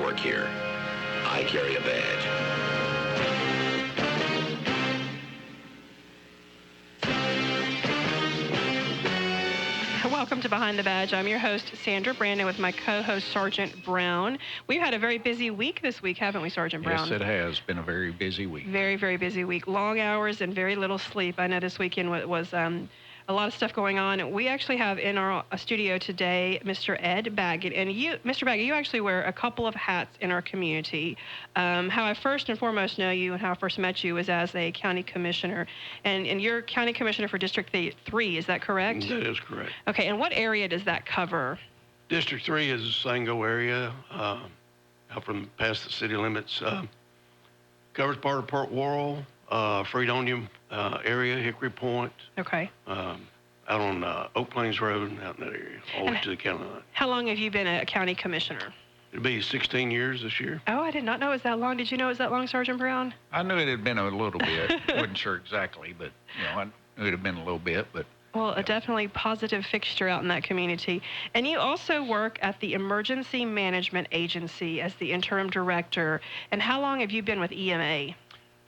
work here. I carry a badge. Welcome to Behind the Badge. I'm your host, Sandra Brandon, with my co-host, Sergeant Brown. We've had a very busy week this week, haven't we, Sergeant Brown? Yes, it has been a very busy week. Very, very busy week. Long hours and very little sleep. I know this weekend was a lot of stuff going on. We actually have in our studio today Mr. Ed Baggett. And you, Mr. Baggett, you actually wear a couple of hats in our community. How I first and foremost know you and how I first met you was as a county commissioner. And you're county commissioner for District 3, is that correct? That is correct. Okay, and what area does that cover? District 3 is a Sango area, out from past the city limits. Covers part of Port Worrell, Fredonia area, Hickory Point. Okay. Out on Oak Plains Road, out in that area, all the way to the county line. How long have you been a county commissioner? It'll be 16 years this year. Oh, I did not know it was that long. Did you know it was that long, Sergeant Brown? I knew it had been a little bit. Wasn't sure exactly, but I knew it had been a little bit. But well, a definitely positive fixture out in that community. And you also work at the Emergency Management Agency as the interim director. And how long have you been with EMA?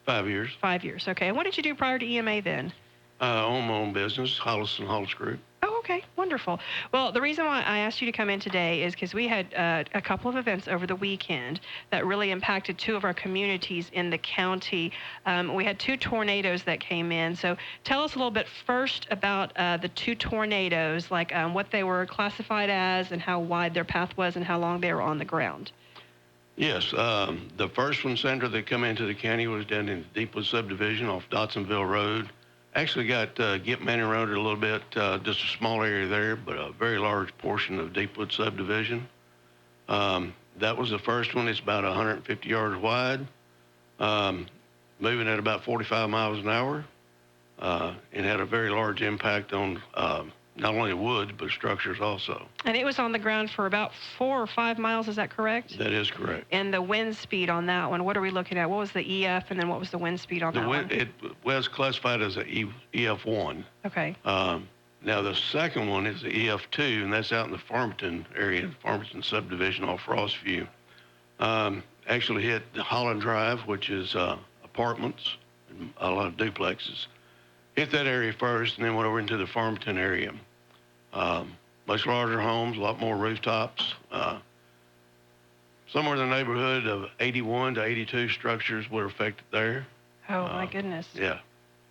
5 years. 5 years, okay. And what did you do prior to EMA then? Own my own business, Hollis and Hollis Group. Oh, okay, wonderful. Well, the reason why I asked you to come in today is because we had a couple of events over the weekend that really impacted two of our communities in the county. We had 2 tornadoes that came in. So tell us a little bit first about the 2 tornadoes, like what they were classified as and how wide their path was and how long they were on the ground. Yes, the first one, Sandra, that come into the county was down in the Deepwood subdivision off Dotsonville Road. Actually got Get Manning Road a little bit, just a small area there, but a very large portion of Deepwood subdivision. That was the first one. It's about 150 yards wide, moving at about 45 miles an hour. It had a very large impact on not only woods, but structures also. And it was on the ground for about 4 or 5 miles, is that correct? That is correct. And the wind speed on that one, what are we looking at? What was the EF, and then what was the wind speed on that one? It was classified as an EF1. Okay. Now, the second one is the EF2, and that's out in the Farmington area, Farmington subdivision off Rossview. Actually hit the Holland Drive, which is apartments, and a lot of duplexes. Hit that area first, and then went over into the Farmington area. Much larger homes, a lot more rooftops. Somewhere in the neighborhood of 81 to 82 structures were affected there. Oh, my goodness. Yeah.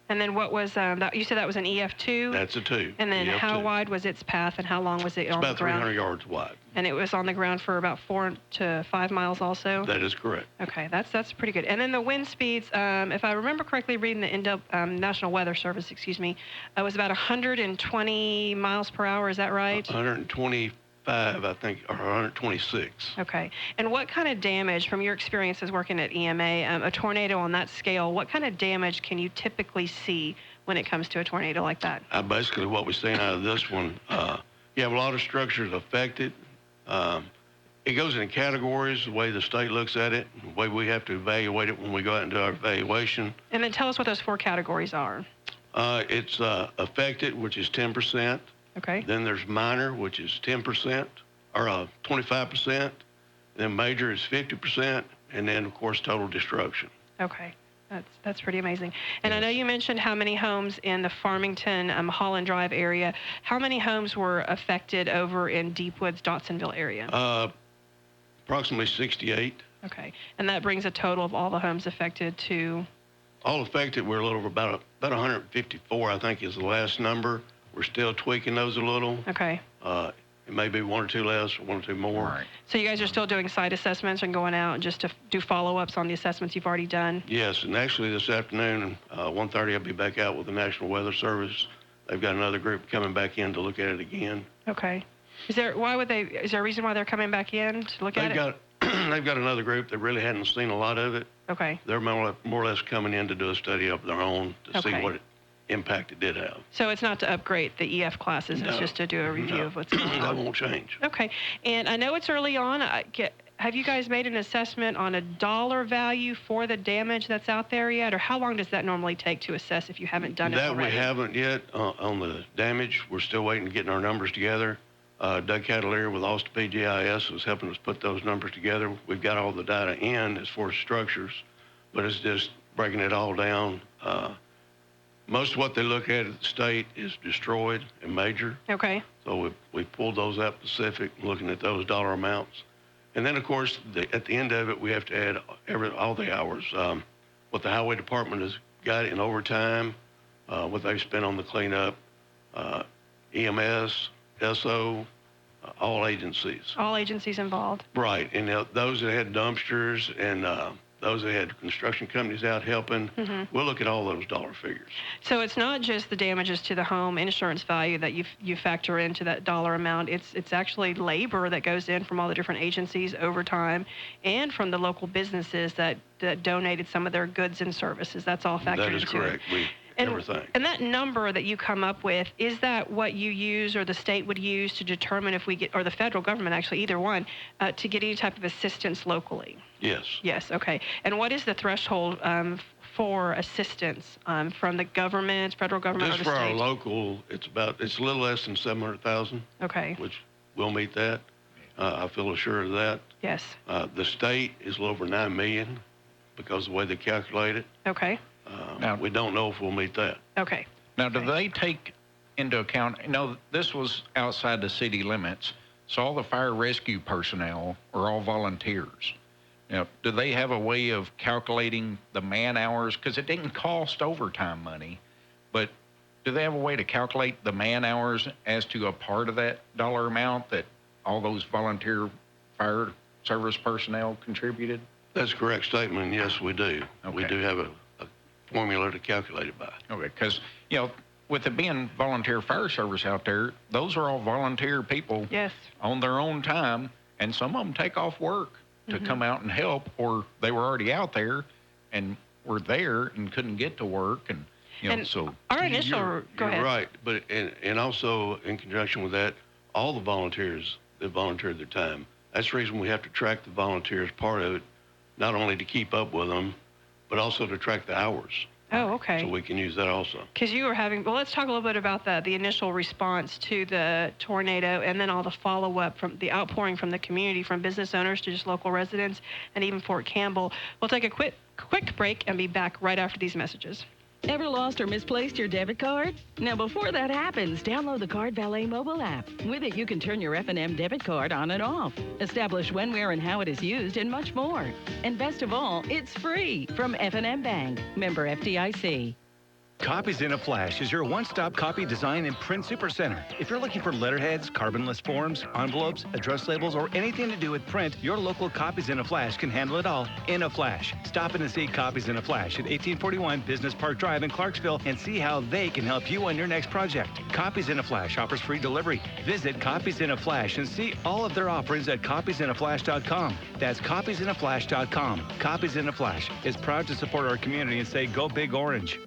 And then what was that? You said that was an EF2? That's a 2. And then EF2. how wide was its path, and how long was it on the About ground? 300 yards wide. And it was on the ground for about 4 to 5 miles also? That is correct. Okay, that's pretty good. And then the wind speeds, if I remember correctly, reading the National Weather Service, it was about 120 miles per hour, is that right? 125, I think, or 126. Okay. And what kind of damage, from your experiences working at EMA, a tornado on that scale, what kind of damage can you typically see when it comes to a tornado like that? Basically, what we're seeing out of this one, you have a lot of structures affected. It goes in categories, the way the state looks at it, the way we have to evaluate it when we go out and do our evaluation. And then tell us what those 4 categories are. It's affected, which is 10%. Okay. Then there's minor, which is 10%, or 25%. Then major is 50%, and then, of course, total destruction. Okay. That's pretty amazing. And I know you mentioned how many homes in the Farmington, Holland Drive area. How many homes were affected over in Deepwood's Dotsonville area? Approximately 68. Okay. And that brings a total of all the homes affected to? All affected, we're a little over about 154, I think, is the last number. We're still tweaking those a little. Okay. It may be 1 or 2 less, or 1 or 2 more. Right. So you guys are still doing site assessments and going out just to do follow-ups on the assessments you've already done? Yes, and actually this afternoon, 1:30, I'll be back out with the National Weather Service. They've got another group coming back in to look at it again. Okay. Is there a reason why they're coming back in to look at it? They've got another group that really hadn't seen a lot of it. Okay. They're more or less coming in to do a study of their own to see Okay. what impact it did have. So it's not to upgrade the EF classes, it's just to do a review of what's going on. That won't change. Okay. And I know it's early on. Have you guys made an assessment on a dollar value for the damage that's out there yet? Or how long does that normally take to assess if you haven't done it already? That we haven't yet on the damage. We're still waiting to get our numbers together. Doug Catalier with Austin PGIS is helping us put those numbers together. We've got all the data in as far as structures, but it's just breaking it all down. Most of what they look at the state is destroyed and major. Okay. So we pulled those out specific, looking at those dollar amounts. And then, of course, at the end of it, we have to add all the hours. What the highway department has got in overtime, what they've spent on the cleanup, EMS, SO, all agencies. All agencies involved. Right. And those that had dumpsters and those that had construction companies out helping, we'll look at all those dollar figures. So it's not just the damages to the home insurance value that you factor into that dollar amount. It's actually labor that goes in from all the different agencies, overtime, and from the local businesses that donated some of their goods and services. That's all factored into it. That is correct. Everything. And that number that you come up with, is that what you use or the state would use to determine if we get, or the federal government actually, either one, to get any type of assistance locally? Yes. Yes, okay. And what is the threshold for assistance from the government, federal government, Just or the for state? our local, it's a little less than 700,000. Okay. Which will meet that. I feel assured of that. Yes. The state is a little over 9 million because of the way they calculate it. Okay. Now- We don't know if we'll meet that. Okay. Now, do they take into account, this was outside the city limits, so all the fire rescue personnel are all volunteers. Do they have a way of calculating the man hours? Because it didn't cost overtime money, but do they have a way to calculate the man hours as to a part of that dollar amount that all those volunteer fire service personnel contributed? That's a correct statement. Yes, we do. Okay. We do have a formula to calculate it by. Okay, because, with it being volunteer fire service out there, those are all volunteer people Yes. on their own time, and some of them take off work to come out and help, or they were already out there and were there and couldn't get to work, and And so our initial, go You're ahead. right, but and also in conjunction with that, all the volunteers that volunteered their time. That's the reason we have to track the volunteers part of it, not only to keep up with them, but also to track the hours. Oh, okay. So we can use that also. Because you were well, let's talk a little bit about the initial response to the tornado and then all the follow-up from the outpouring from the community, from business owners to just local residents and even Fort Campbell. We'll take a quick break and be back right after these messages. Ever lost or misplaced your debit card? Now, before that happens, download the Card Valet mobile app. With it, you can turn your F&M debit card on and off, establish when, where, and how it is used, and much more. And best of all, it's free from F&M Bank. Member FDIC. Copies in a Flash is your one-stop copy design and print supercenter. If you're looking for letterheads, carbonless forms, envelopes, address labels, or anything to do with print, your local Copies in a Flash can handle it all in a flash. Stop in and see Copies in a Flash at 1841 Business Park Drive in Clarksville and see how they can help you on your next project. Copies in a Flash offers free delivery. Visit Copies in a Flash and see all of their offerings at copiesinaflash.com. That's copiesinaflash.com. Copies in a Flash is proud to support our community and say go Big Orange.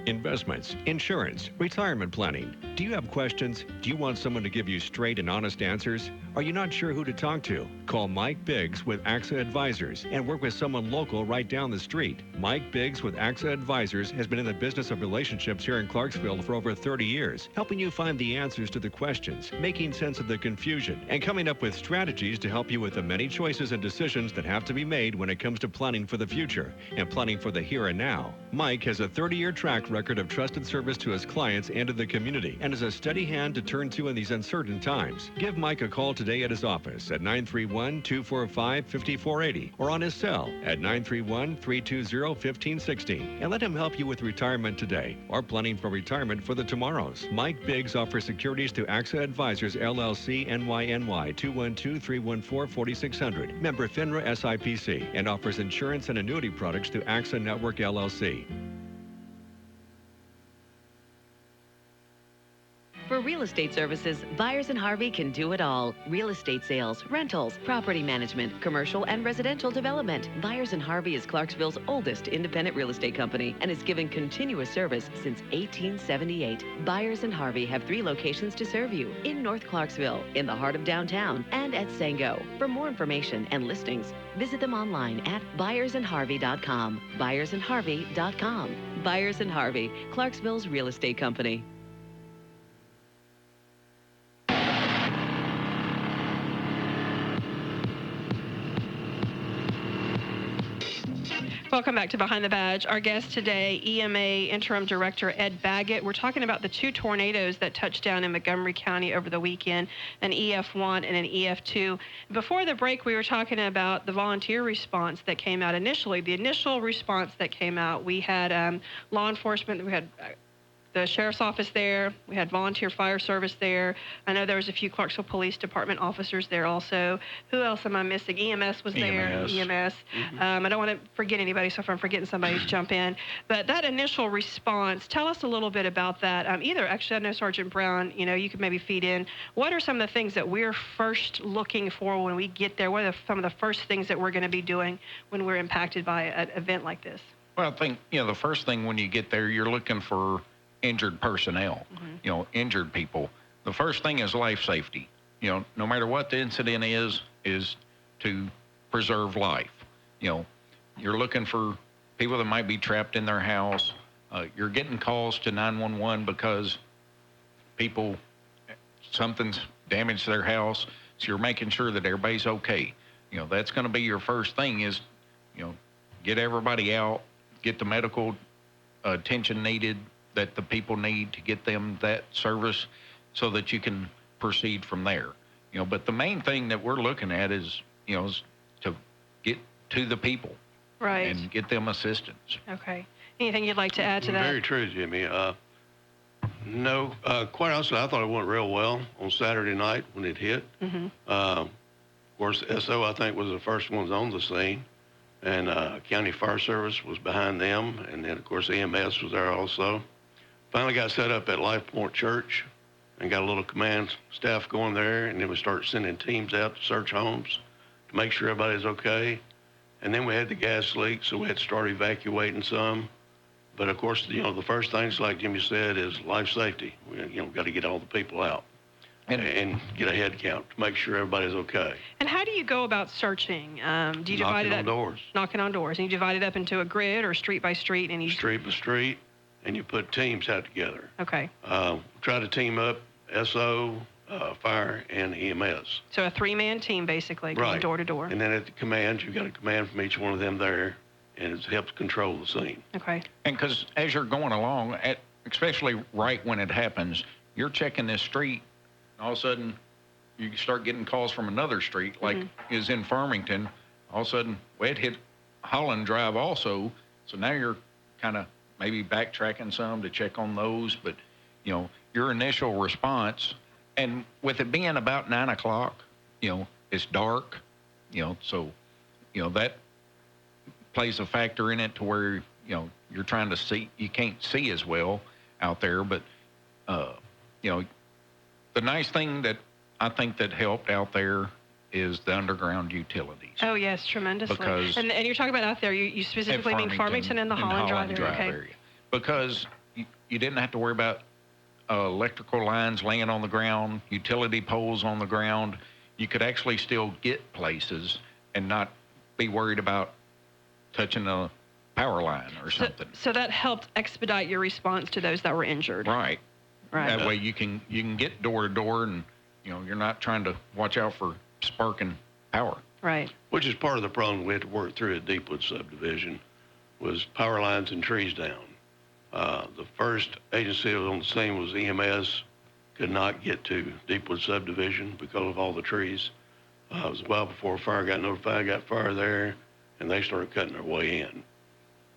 Investments, insurance, retirement planning. Do you have questions? Do you want someone to give you straight and honest answers? Are you not sure who to talk to? Call Mike Biggs with AXA Advisors and work with someone local right down the street. Mike Biggs with AXA Advisors has been in the business of relationships here in Clarksville for over 30 years, helping you find the answers to the questions, making sense of the confusion, and coming up with strategies to help you with the many choices and decisions that have to be made when it comes to planning for the future and planning for the here and now. Mike has a 30-year track record of trusted service to his clients and to the community and is a steady hand to turn to in these uncertain times. Give Mike a call today at his office at 931-245-5480 or on his cell at 931-320-1560 and let him help you with retirement today or planning for retirement for the tomorrows. Mike Biggs offers securities to AXA Advisors LLC NYNY 212-314-4600, member FINRA SIPC, and offers insurance and annuity products to AXA Network LLC. For real estate services, Byers & Harvey can do it all. Real estate sales, rentals, property management, commercial and residential development. Byers & Harvey is Clarksville's oldest independent real estate company and has given continuous service since 1878. Byers & Harvey have 3 locations to serve you: in North Clarksville, in the heart of downtown, and at Sango. For more information and listings, visit them online at byersandharvey.com. byersandharvey.com. Byers and Harvey, Clarksville's real estate company. Welcome back to Behind the Badge. Our guest today, EMA Interim Director Ed Baggett. We're talking about the 2 tornadoes that touched down in Montgomery County over the weekend, an EF1 and an EF2. Before the break, we were talking about the volunteer response that came out initially. The initial response that came out, we had law enforcement, we had the sheriff's office there. We had volunteer fire service there. I know there was a few Clarksville Police Department officers there also. Who else am I missing? EMS was there. EMS. Mm-hmm. I don't want to forget anybody, so if I'm forgetting somebody, jump in. But that initial response, tell us a little bit about that. Actually, I know Sergeant Brown, you could maybe feed in. What are some of the things that we're first looking for when we get there? What are some of the first things that we're going to be doing when we're impacted by an event like this? Well, I think, the first thing when you get there, you're looking for injured personnel, injured people. The first thing is life safety. No matter what the incident is to preserve life. You're looking for people that might be trapped in their house. You're getting calls to 911 because something's damaged their house. So you're making sure that everybody's okay. That's going to be your first thing is, get everybody out, get the medical attention needed that the people need to get them that service so that you can proceed from there. But the main thing that we're looking at is to get to the people. Right. And get them assistance. Okay. Anything you'd like to add to that? Very true, Jimmy. No, quite honestly, I thought it went real well on Saturday night when it hit. Mm-hmm. Of course, SO, I think, was the first ones on the scene. And County Fire Service was behind them. And then, of course, EMS was there also. Finally got set up at Life Point Church and got a little command staff going there. And then we started sending teams out to search homes to make sure everybody's okay. And then we had the gas leak, so we had to start evacuating some. But of course, the first things, like Jimmy said, is life safety. We, got to get all the people out and get a head count to make sure everybody's okay. And how do you go about searching? Do you divide it up? Knocking on doors. Knocking on doors. And you divide it up into a grid or street by street? And Street by street, and you put teams out together. Okay. Try to team up SO, fire, and EMS. So a 3-man team, basically, going Right. door to door. And then at the commands, you've got a command from each one of them there, and it helps control the scene. Okay. And because as you're going along, especially right when it happens, you're checking this street, and all of a sudden you start getting calls from another street, like is in Farmington. All of a sudden, it hit Holland Drive also, so now you're kind of maybe backtracking some to check on those, but your initial response, and with it being about 9 o'clock, it's dark, so that plays a factor in it to where you're trying to see, you can't see as well out there, but the nice thing that I think that helped out there is the underground utilities. Oh, yes, tremendously. Because and you're talking about out there, you specifically mean Farmington and the Holland Drive area, okay. Because you didn't have to worry about electrical lines laying on the ground, utility poles on the ground. You could actually still get places and not be worried about touching a power line or something. So that helped expedite your response to those that were injured. Right. Right. That way you can get door to door, and you're not trying to watch out for sparking power. Right. Which is part of the problem we had to work through at Deepwood subdivision, was power lines and trees down. The first agency that was on the scene was EMS. Could not get to Deepwood subdivision because of all the trees. It was a while before fire got notified, got fire there, and they started cutting their way in.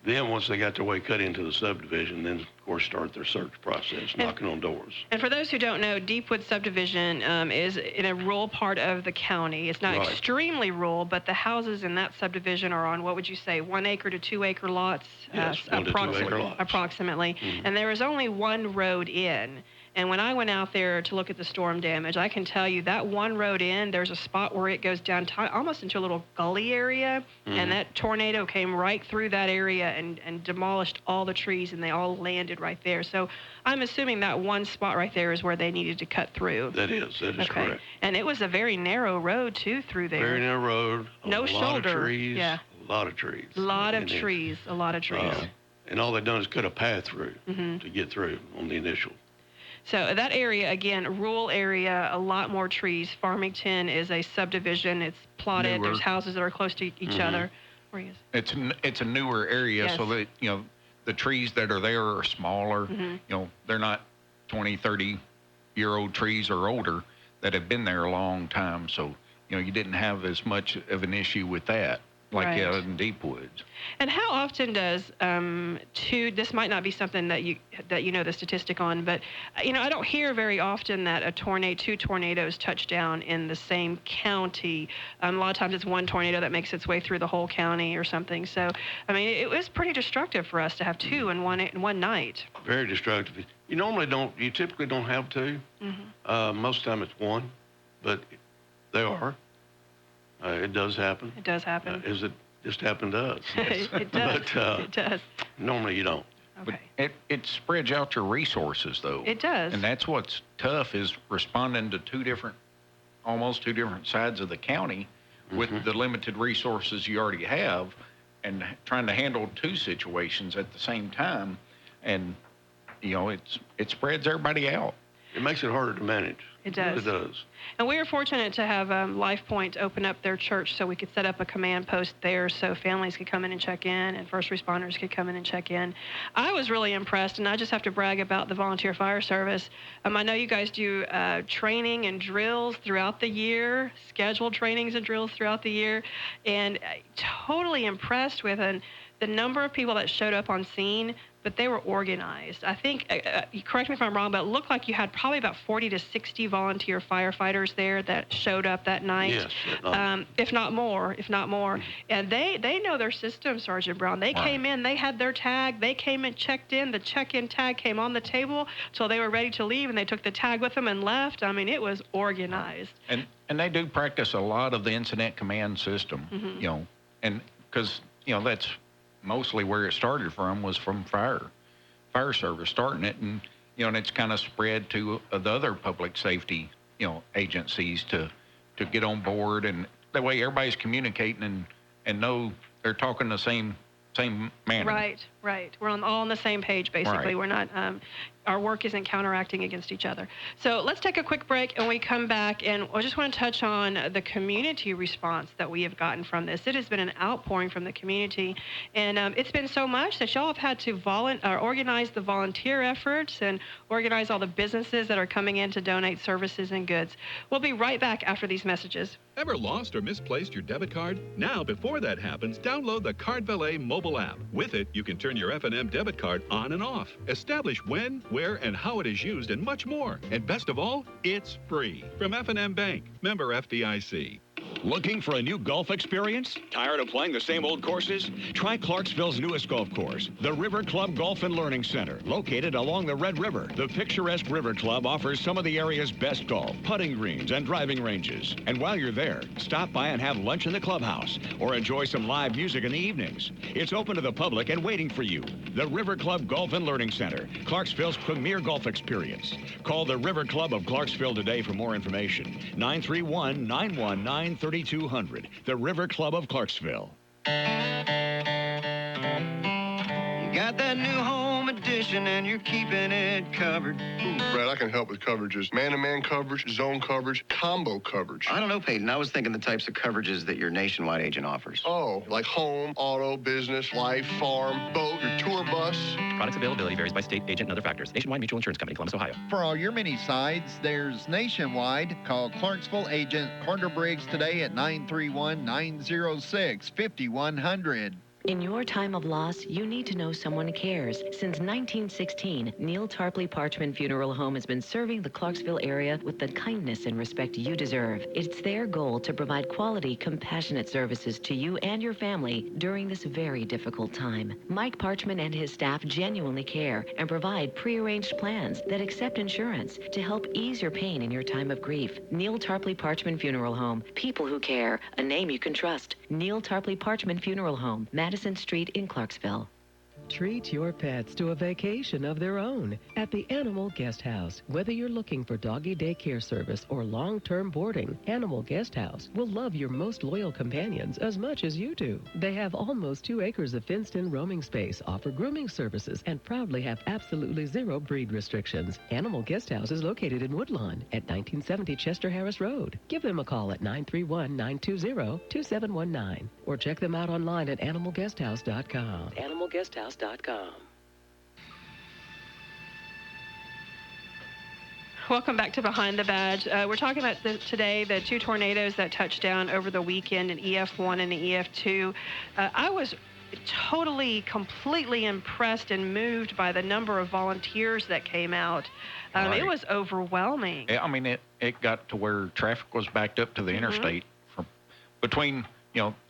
Then once they got their way cut into the subdivision, then of course start their search process, knocking on doors. And for those who don't know, Deepwood subdivision is in a rural part of the county. It's not extremely rural, but the houses in that subdivision are on, what would you say, 1 acre to 2 acre lots? Yes, 1 to 2 acre lots. Approximately. And there is only one road in. And when I went out there to look at the storm damage, I can tell you that one road in, there's a spot where it goes down almost into a little gully area, and that tornado came right through that area and demolished all the trees, and they all landed right there. So I'm assuming that one spot right there is where they needed to cut through. That is correct. And it was a very narrow road, too, through there. Very narrow road. No a shoulder. Lot of trees. Yeah. A lot of trees. A lot of trees. And all they've done is cut a path through to get through on the initial. So that area, again, rural area, a lot more trees. Farmington is a subdivision. It's plotted. Newer. There's houses that are close to each other. Where is It's a newer area, so that, you know, the trees that are there are smaller. You know, they're not 20, 30-year-old trees or older that have been there a long time. So, you know, you didn't have as much of an issue with that like you had in Deep Woods. And how often does this might not be something that you know the statistic on, but you know, I don't hear very often that two tornadoes touch down in the same county. A lot of times it's one tornado that makes its way through the whole county or something. So I mean, it was pretty destructive for us to have two in one night. Very destructive. You typically don't have two. Most of the time it's one, but they are. It does happen. It does happen. Is it just happened to us? It does. But it does. normally you don't. Okay. But it spreads out your resources, though. It does. And that's what's tough, is responding to almost two different sides of the county with the limited resources you already have, and trying to handle two situations at the same time. And, you know, it spreads everybody out. It makes it harder to manage. It does. It does. And we were fortunate to have Life Point open up their church so we could set up a command post there so families could come in and check in and first responders could come in and check in. I was really impressed, and I just have to brag about the volunteer fire service. I know you guys do training and drills throughout the year, scheduled trainings and drills throughout the year, and totally impressed with the number of people that showed up on scene, but they were organized. I think, correct me if I'm wrong, but it looked like you had probably about 40 to 60 volunteer firefighters there that showed up that night. Yes. If not more. And they know their system, Sergeant Brown. They came in, they had their tag, they came and checked in, the check-in tag came on the table till they were ready to leave, and they took the tag with them and left. I mean, it was organized. And they do practice a lot of the incident command system, you know, and because, you know, that's mostly where it started was from fire service starting it, and you know, and it's kind of spread to the other public safety, you know, agencies to get on board, and that way everybody's communicating and know they're talking the same manner. Right. We're all on the same page, basically. Right. We're not, our work isn't counteracting against each other. So let's take a quick break, and we come back, and I just want to touch on the community response that we have gotten from this. It has been an outpouring from the community, and it's been so much that y'all have had to organize the volunteer efforts and organize all the businesses that are coming in to donate services and goods. We'll be right back after these messages. Ever lost or misplaced your debit card? Now, before that happens, download the Card Valet mobile app. With it, you can turn your F&M debit card on and off, establish when, where, and how it is used, and much more. And best of all, it's free. From F&M Bank, member FDIC. Looking for a new golf experience? Tired of playing the same old courses? Try Clarksville's newest golf course, the River Club Golf and Learning Center, located along the Red River. The picturesque River Club offers some of the area's best golf, putting greens, and driving ranges. And while you're there, stop by and have lunch in the clubhouse or enjoy some live music in the evenings. It's open to the public and waiting for you. The River Club Golf and Learning Center, Clarksville's premier golf experience. Call the River Club of Clarksville today for more information. 931-919-3200. The River Club of Clarksville. You got that new home edition and you're keeping it covered. Brad, I can help with coverages. Man-to-man coverage, zone coverage, combo coverage. I don't know, Peyton. I was thinking the types of coverages that your nationwide agent offers. Oh, like home, auto, business, life, farm, boat, your tour bus. Products availability varies by state, agent, and other factors. Nationwide Mutual Insurance Company, Columbus, Ohio. For all your mini sides, there's Nationwide. Call Clarksville agent Carter Briggs today at 931-906-5100. In your time of loss, you need to know someone cares. Since 1916, Neil Tarpley Parchman Funeral Home has been serving the Clarksville area with the kindness and respect you deserve. It's their goal to provide quality, compassionate services to you and your family during this very difficult time. Mike Parchman and his staff genuinely care and provide prearranged plans that accept insurance to help ease your pain in your time of grief. Neil Tarpley Parchman Funeral Home. People who care. A name you can trust. Neil Tarpley Parchman Funeral Home. Madison Street in Clarksville. Treat your pets to a vacation of their own at the Animal Guest House. Whether you're looking for doggy daycare service or long-term boarding, Animal Guest House will love your most loyal companions as much as you do. They have almost 2 acres of fenced-in roaming space, offer grooming services, and proudly have absolutely zero breed restrictions. Animal Guest House is located in Woodlawn at 1970 Chester Harris Road. Give them a call at 931-920-2719 or check them out online at animalguesthouse.com. Animalguesthouse.com. Welcome back to Behind the Badge. We're talking about today the 2 tornadoes that touched down over the weekend in EF1 and EF2. I was totally, completely impressed and moved by the number of volunteers that came out. Right. It was overwhelming. I mean, it got to where traffic was backed up to the interstate from between,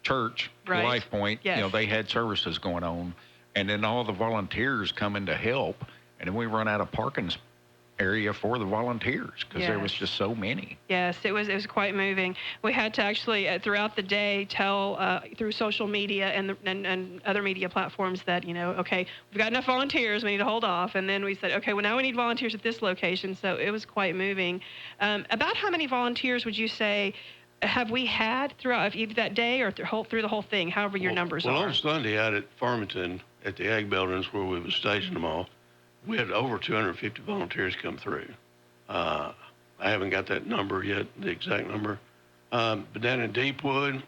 church, Right. Life Point. Yes. They had services going on, and then all the volunteers coming to help, and then we run out of parking area for the volunteers because there was just so many. Yes, it was quite moving. We had to actually throughout the day tell through social media and other media platforms that okay, we've got enough volunteers, we need to hold off. And then we said, okay, well now we need volunteers at this location. So it was quite moving. About how many volunteers would you say have we had throughout either that day or through the whole thing? However your numbers are. Well, on Sunday out at Farmington at the Ag Buildings where we were stationed them all, we had over 250 volunteers come through. I haven't got that number yet, the exact number. But down in Deepwood,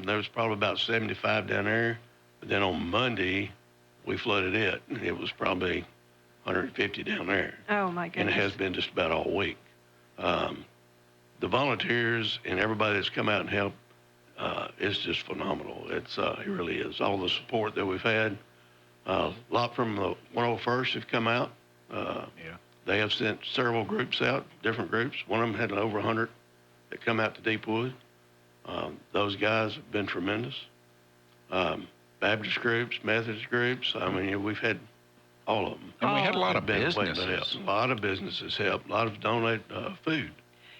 there was probably about 75 down there. But then on Monday, we flooded it. And it was probably 150 down there. Oh, my goodness. And it has been just about all week. The volunteers and everybody that's come out and helped is just phenomenal. It really is. All the support that we've had. A lot from the 101st have come out. They have sent several groups out, different groups. One of them had over 100 that come out to Deepwood. Those guys have been tremendous. Baptist groups, Methodist groups. I mean, we've had all of them. And we had a lot of businesses. A lot of businesses helped. A lot of donate food.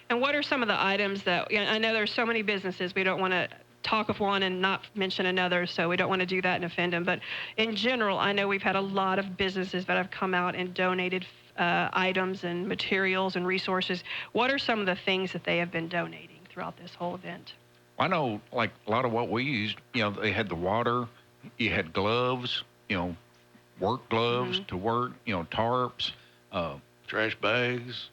And what are some of the items that, I know there's so many businesses, we don't want to talk of one and not mention another, so we don't want to do that and offend them. But in general, I know we've had a lot of businesses that have come out and donated items and materials and resources. What are some of the things that they have been donating throughout this whole event? I know, like a lot of what we used, they had the water, you had gloves, work gloves to work, tarps, trash bags.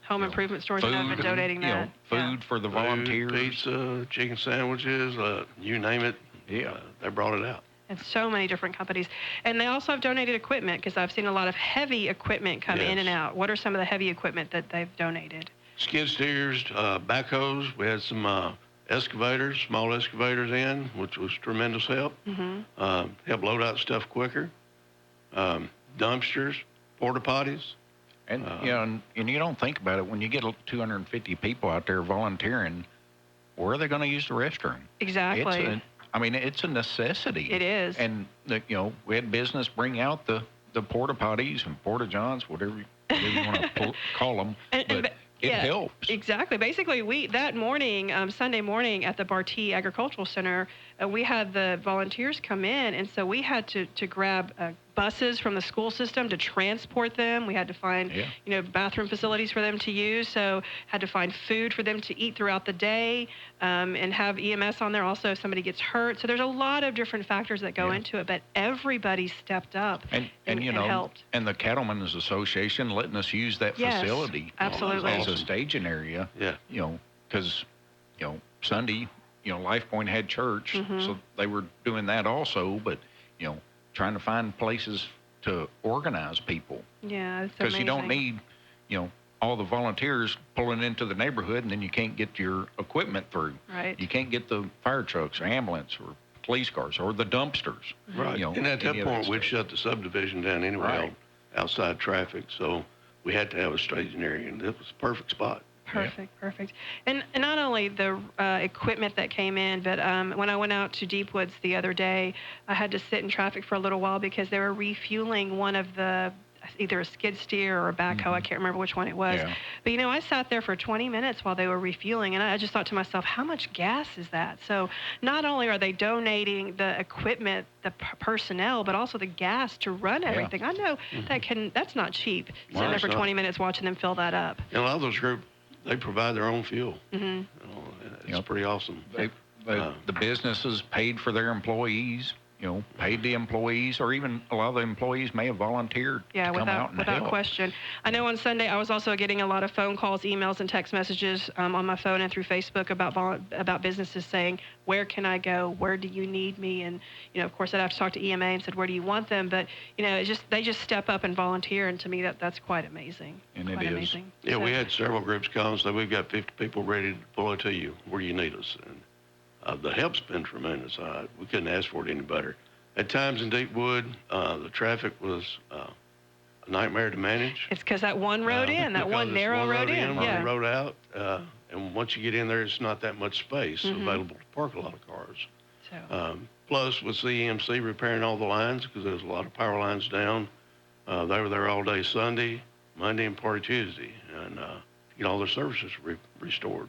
Home improvement stores that have been donating that. Food for the volunteers. Pizza, chicken sandwiches, you name it. They brought it out. And so many different companies. And they also have donated equipment because I've seen a lot of heavy equipment come in and out. What are some of the heavy equipment that they've donated? Skid steers, backhoes. We had some excavators, small excavators in, which was tremendous help. Help load out stuff quicker. Dumpsters, porta potties. And and you don't think about it, when you get 250 people out there volunteering, where are they going to use the restroom? Exactly. It's a necessity. It is. And we had business bring out the porta potties and porta johns, whatever you want to call them. But it helps. Exactly. Basically, that morning, Sunday morning at the Bartee Agricultural Center, we had the volunteers come in, and so we had to grab buses from the school system to transport them. We had to find, bathroom facilities for them to use. So had to find food for them to eat throughout the day, and have EMS on there also if somebody gets hurt. So there's a lot of different factors that go into it, but everybody stepped up and helped. And the Cattlemen's Association letting us use that facility. Absolutely. As a staging area. Because, Sunday, Life Point had church, so they were doing that also, but, trying to find places to organize people. Yeah, because you don't need, all the volunteers pulling into the neighborhood, and then you can't get your equipment through. Right. You can't get the fire trucks or ambulance or police cars or the dumpsters. Right. And at that point, we'd shut the subdivision down anyway, outside traffic. So we had to have a staging area, and it was a perfect spot. Perfect. And not only the equipment that came in, but when I went out to Deepwoods the other day, I had to sit in traffic for a little while because they were refueling one of the, I either a skid steer or a backhoe. I can't remember which one it was. Yeah. But, I sat there for 20 minutes while they were refueling, and I just thought to myself, how much gas is that? So not only are they donating the equipment, the personnel, but also the gas to run everything. I know that's not cheap, sitting there for 20 minutes watching them fill that up. And a lot of those groups, they provide their own fuel. It's pretty awesome. The businesses paid for their employees, paid the employees, or even a lot of the employees may have volunteered to come out and without help. question. I know on Sunday I was also getting a lot of phone calls, emails, and text messages on my phone and through Facebook about businesses saying, where can I go? Where do you need me? And, of course, I'd have to talk to EMA and said, where do you want them? But, they just step up and volunteer, and to me that's quite amazing. And quite it is. Amazing. Yeah, So, we had several groups come and say, we've got 50 people ready to deploy to you. Where do you need us? And the help's been tremendous. We couldn't ask for it any better. At times in Deepwood, the traffic was a nightmare to manage. It's because that one road that one narrow road in. One road out. And once you get in there, it's not that much space available to park a lot of cars. So. Plus, with CEMC repairing all the lines, because there's a lot of power lines down, they were there all day Sunday, Monday, and part of Tuesday, and get all their services restored.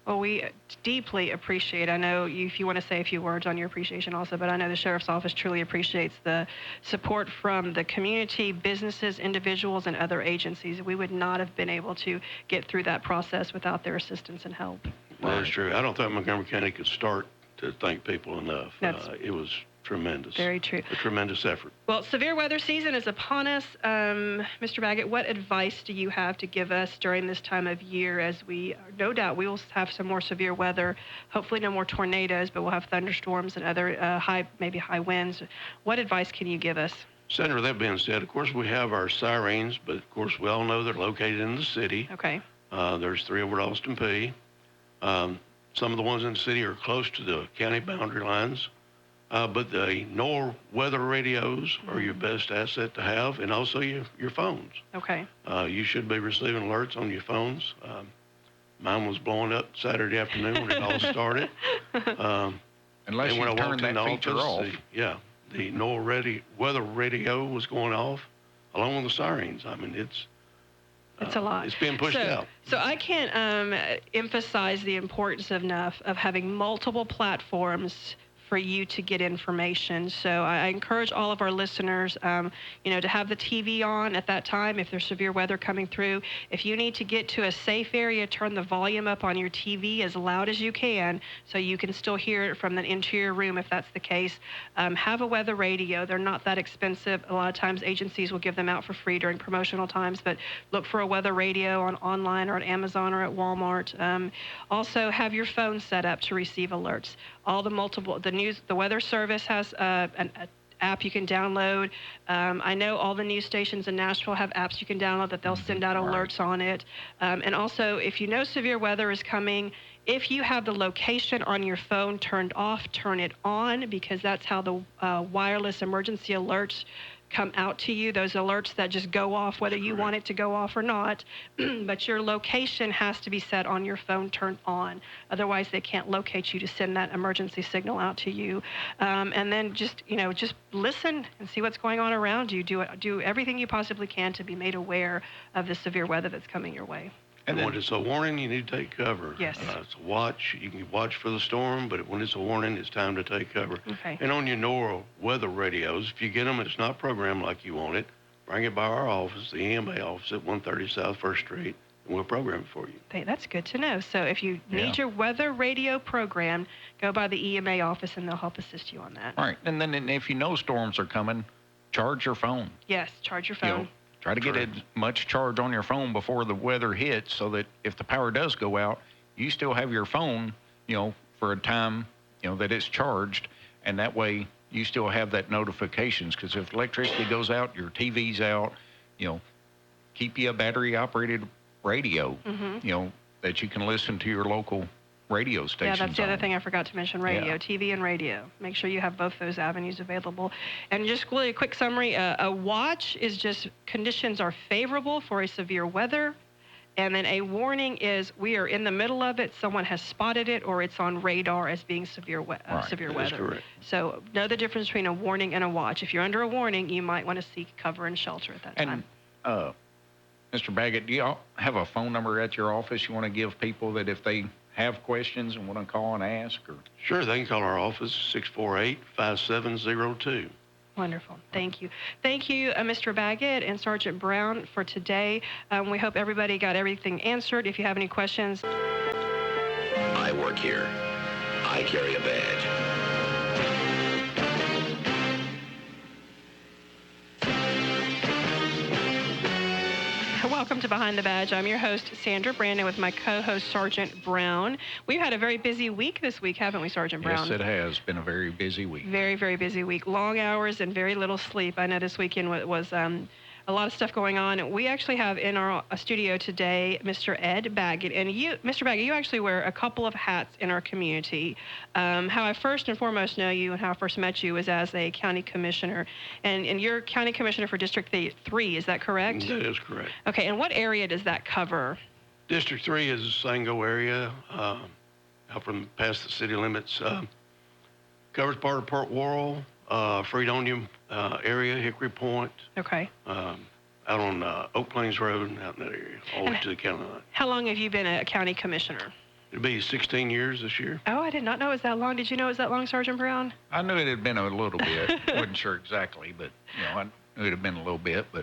Well, we deeply appreciate, I know if you want to say a few words on your appreciation also, but I know the Sheriff's Office truly appreciates the support from the community, businesses, individuals, and other agencies. We would not have been able to get through that process without their assistance and help. That's true. I don't think Montgomery County could start to thank people enough. It was tremendous. Very true. A tremendous effort. Well, severe weather season is upon us. Mr. Baggett, what advice do you have to give us during this time of year, as no doubt we will have some more severe weather, hopefully no more tornadoes, but we'll have thunderstorms and other maybe high winds. What advice can you give us? Senator, that being said, of course, we have our sirens, but of course, we all know they're located in the city. Okay. There's 3 over at Austin P. Some of the ones in the city are close to the county boundary lines. But the NOAA weather radios are your best asset to have, and also your phones. Okay. You should be receiving alerts on your phones. Mine was blowing up Saturday afternoon when it all started. Unless you turn that feature off. The NOAA weather radio was going off, along with the sirens. I mean, it's a lot. It's being pushed out. So I can't emphasize the importance enough of having multiple platforms for you to get information. So I encourage all of our listeners, to have the TV on at that time if there's severe weather coming through. If you need to get to a safe area, turn the volume up on your TV as loud as you can so you can still hear it from the interior room if that's the case. Have a weather radio. They're not that expensive. A lot of times agencies will give them out for free during promotional times, but look for a weather radio online or at Amazon or at Walmart. Also, have your phone set up to receive alerts. All the weather service has an app you can download. I know all the news stations in Nashville have apps you can download that they'll send out alerts on it. And also, if you know severe weather is coming, if you have the location on your phone turned off, turn it on, because that's how the wireless emergency alerts come out to you, those alerts that just go off whether you want it to go off or not. But your location has to be set on your phone turned on. Otherwise, they can't locate you to send that emergency signal out to you. And then just listen and see what's going on around you. Do everything you possibly can to be made aware of the severe weather that's coming your way. And when it's a warning, you need to take cover. Yes. It's a watch. You can watch for the storm, but when it's a warning, it's time to take cover. Okay. And on your NOAA weather radios, if you get them and it's not programmed like you want it, bring it by our office, the EMA office at 130 South 1st Street, and we'll program it for you. That's good to know. So if you need your weather radio program, go by the EMA office and they'll help assist you on that. All right. And then if you know storms are coming, charge your phone. Yes, charge your phone. Try to get as much charge on your phone before the weather hits so that if the power does go out, you still have your phone, for a time, that it's charged. And that way you still have that notifications, because if electricity goes out, your TV's out, keep you a battery operated radio, that you can listen to your local radio stations. Yeah, that's the other thing I forgot to mention, radio, TV and radio. Make sure you have both those avenues available. And just really a quick summary, a watch is just conditions are favorable for a severe weather. And then a warning is we are in the middle of it, someone has spotted it, or it's on radar as being severe weather. That's correct. So know the difference between a warning and a watch. If you're under a warning, you might want to seek cover and shelter at that time. Mr. Baggett, do you have a phone number at your office you want to give people that if they have questions and want to call and ask? Or? Sure, they can call our office, 648-5702. Wonderful. Thank you. Thank you, Mr. Baggett and Sergeant Brown, for today. We hope everybody got everything answered. If you have any questions. I work here. I carry a badge. Welcome to Behind the Badge. I'm your host, Sandra Brandon, with my co-host, Sergeant Brown. We've had a very busy week this week, haven't we, Sergeant Brown? Yes, it has been a very busy week. Very, very busy week. Long hours and very little sleep. I know this weekend was a lot of stuff going on. We actually have in our studio today Mr. Ed Baggett. And you, Mr. Baggett, you actually wear a couple of hats in our community. How I first and foremost know you and how I first met you was as a county commissioner. And you're county commissioner for District 3, is that correct? That is correct. Okay, and what area does that cover? District 3 is the Sango area, out from past the city limits. Covers part of Port Worrell, Fredonia area, Hickory Point. Okay. Out on Oak Plains Road, out in that area, all the way to the county line. How long have you been a county commissioner? It'll be 16 years this year. Oh, I did not know it was that long. Did you know it was that long, Sergeant Brown? I knew it had been a little bit. Wasn't sure exactly, but I knew it had been a little bit. But